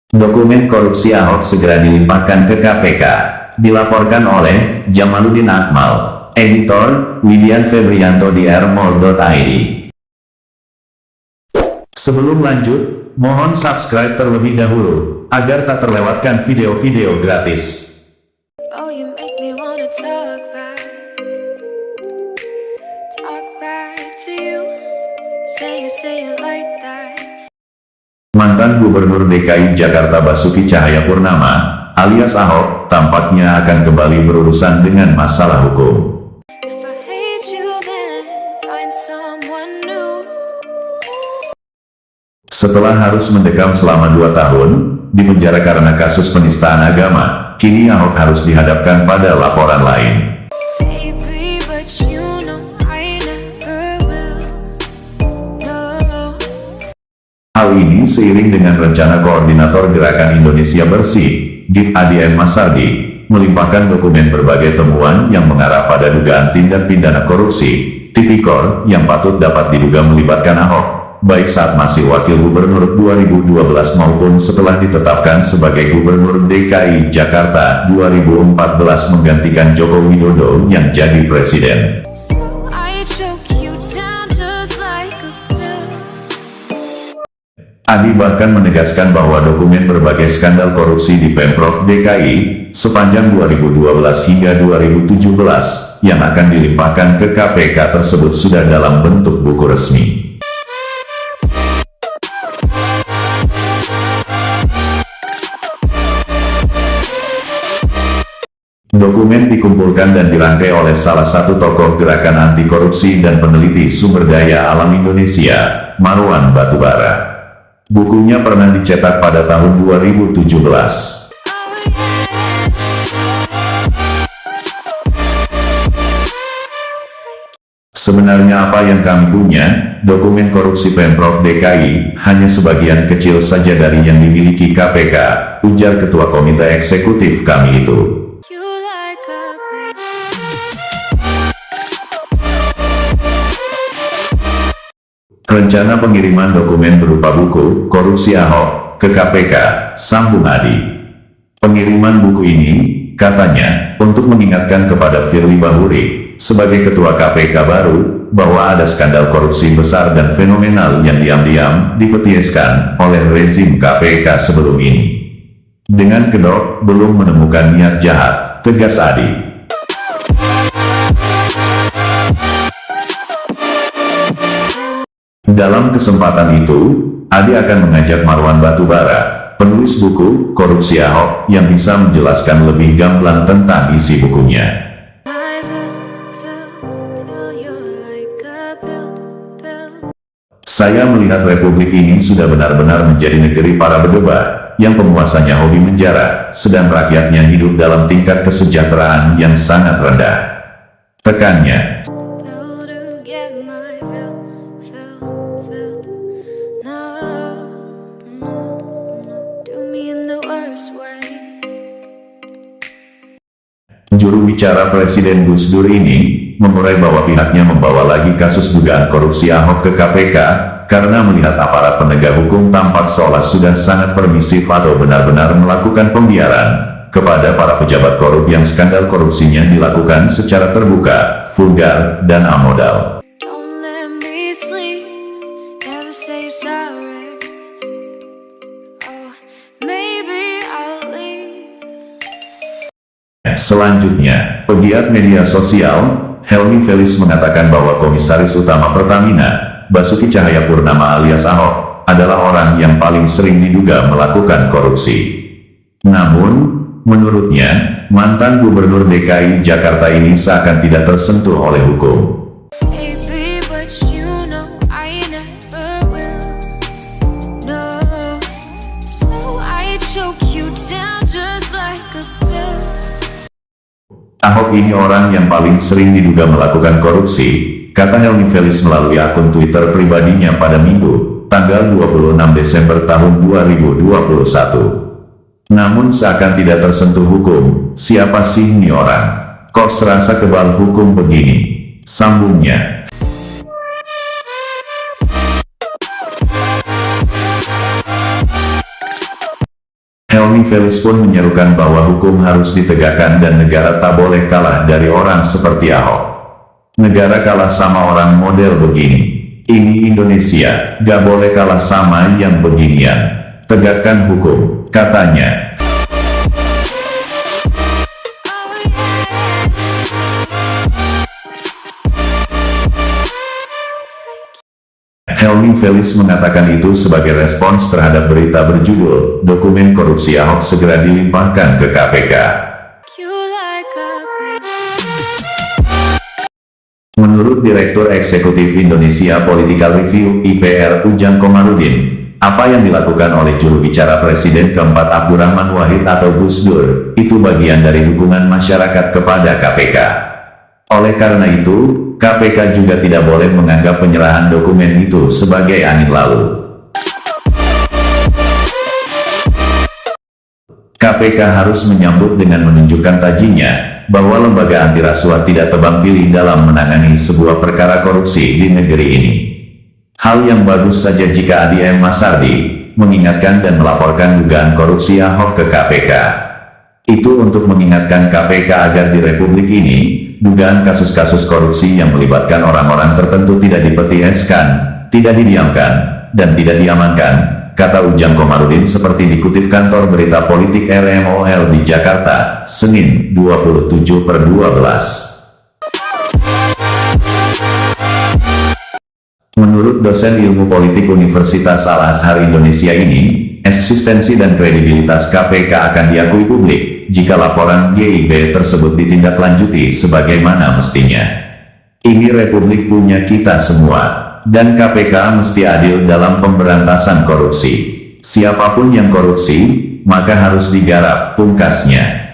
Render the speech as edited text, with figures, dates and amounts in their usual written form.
Dokumen korupsi Ahok segera dilimpahkan ke KPK. Dilaporkan oleh Jamaluddin Akmal, editor Widian Febrianto di rmol.id. Sebelum lanjut, mohon subscribe terlebih dahulu, agar tak terlewatkan video-video gratis. Oh, you make me wanna talk back to you. Say it like that. Mantan Gubernur DKI Jakarta Basuki Cahayapurnama, alias Ahok, tampaknya akan kembali berurusan dengan masalah hukum. If I hate you, then find someone new. Setelah harus mendekam selama 2 tahun, di penjara karena kasus penistaan agama, kini Ahok harus dihadapkan pada laporan lain. Baby, but you know I never will. No. Hal ini seiring dengan rencana Koordinator Gerakan Indonesia Bersih, GIP ADM Masardi, melimpahkan dokumen berbagai temuan yang mengarah pada dugaan tindak pidana korupsi, tipikor, yang patut dapat diduga melibatkan Ahok, baik saat masih Wakil Gubernur 2012 maupun setelah ditetapkan sebagai Gubernur DKI Jakarta 2014 menggantikan Joko Widodo yang jadi Presiden. So I choke you down just like a pill. Adi bahkan menegaskan bahwa dokumen berbagai skandal korupsi di Pemprov DKI sepanjang 2012 hingga 2017 yang akan dilimpahkan ke KPK tersebut sudah dalam bentuk buku resmi. Dokumen dikumpulkan dan dirangkai oleh salah satu tokoh gerakan anti korupsi dan peneliti sumber daya alam Indonesia, Marwan Batubara. Bukunya pernah dicetak pada tahun 2017. Sebenarnya apa yang kami punya, dokumen korupsi Pemprov DKI, hanya sebagian kecil saja dari yang dimiliki KPK, ujar Ketua Komite Eksekutif kami itu. You like a pill. Rencana pengiriman dokumen berupa buku Korupsi Ahok ke KPK, sambung Adi. Pengiriman buku ini, katanya, untuk mengingatkan kepada Firly Bahuri, sebagai Ketua KPK baru, bahwa ada skandal korupsi besar dan fenomenal yang diam-diam dipetieskan oleh rezim KPK sebelum ini. Dengan kedok, belum menemukan niat jahat, tegas Adi. Dalam kesempatan itu, Adi akan mengajak Marwan Batubara, penulis buku Korupsi Ahok, yang bisa menjelaskan lebih gamblang tentang isi bukunya. I feel you're like a pill. Saya melihat Republik ini sudah benar-benar menjadi negeri para bedebah, yang penguasanya hobi menjara, sedang rakyatnya hidup dalam tingkat kesejahteraan yang sangat rendah. Tekannya. Pill to get my fill. No, do me in the worst way. Juru bicara Presiden Gus Dur ini, mengurai bahwa pihaknya membawa lagi kasus dugaan korupsi Ahok ke KPK, karena melihat aparat penegak hukum tampak seolah sudah sangat permisif atau benar-benar melakukan pembiaran kepada para pejabat korup yang skandal korupsinya dilakukan secara terbuka, vulgar, dan amodal. Don't let me sleep. Never say you're sorry. Oh, maybe I'll leave. Selanjutnya, pegiat media sosial, Helmi Felis mengatakan bahwa Komisaris Utama Pertamina, Basuki Cahayapurnama alias Ahok, adalah orang yang paling sering diduga melakukan korupsi. Namun, menurutnya, mantan Gubernur DKI Jakarta ini seakan tidak tersentuh oleh hukum. Baby, but you know I never will. No, so I choke you down just like a pill. Ahok ini orang yang paling sering diduga melakukan korupsi, kata Helmi Felis melalui akun Twitter pribadinya pada Minggu, tanggal 26 Desember tahun 2021. Namun seakan tidak tersentuh hukum, siapa sih ini orang? Kok serasa kebal hukum begini? Sambungnya. Helmi Felix pun menyerukan bahwa hukum harus ditegakkan dan negara tak boleh kalah dari orang seperti Ahok. Negara kalah sama orang model begini. Ini Indonesia, gak boleh kalah sama yang beginian. Tegakkan hukum, katanya. Helmi Felix mengatakan itu sebagai respons terhadap berita berjudul, dokumen korupsi Ahok segera dilimpahkan ke KPK. You like a Menurut Direktur Eksekutif Indonesia Political Review (IPR) Ujang Komarudin, apa yang dilakukan oleh juru bicara Presiden keempat Abdurrahman Wahid atau Gus Dur, itu bagian dari dukungan masyarakat kepada KPK. Oleh karena itu, KPK juga tidak boleh menganggap penyerahan dokumen itu sebagai angin lalu. KPK harus menyambut dengan menunjukkan tajinya, bahwa lembaga anti rasuah tidak tebang pilih dalam menangani sebuah perkara korupsi di negeri ini. Hal yang bagus saja jika ADM Masardi mengingatkan dan melaporkan dugaan korupsi Ahok ke KPK. Itu untuk mengingatkan KPK agar di Republik ini, dugaan kasus-kasus korupsi yang melibatkan orang-orang tertentu tidak dipetieskan, tidak didiamkan, dan tidak diamankan, kata Ujang Komarudin seperti dikutip kantor berita politik RMOL di Jakarta, Senin, 27/12. Menurut dosen ilmu politik Universitas Al-Azhar Indonesia ini, eksistensi dan kredibilitas KPK akan diakui publik, jika laporan GIB tersebut ditindaklanjuti sebagaimana mestinya. Ini Republik punya kita semua, dan KPK mesti adil dalam pemberantasan korupsi. Siapapun yang korupsi, maka harus digarap, pungkasnya.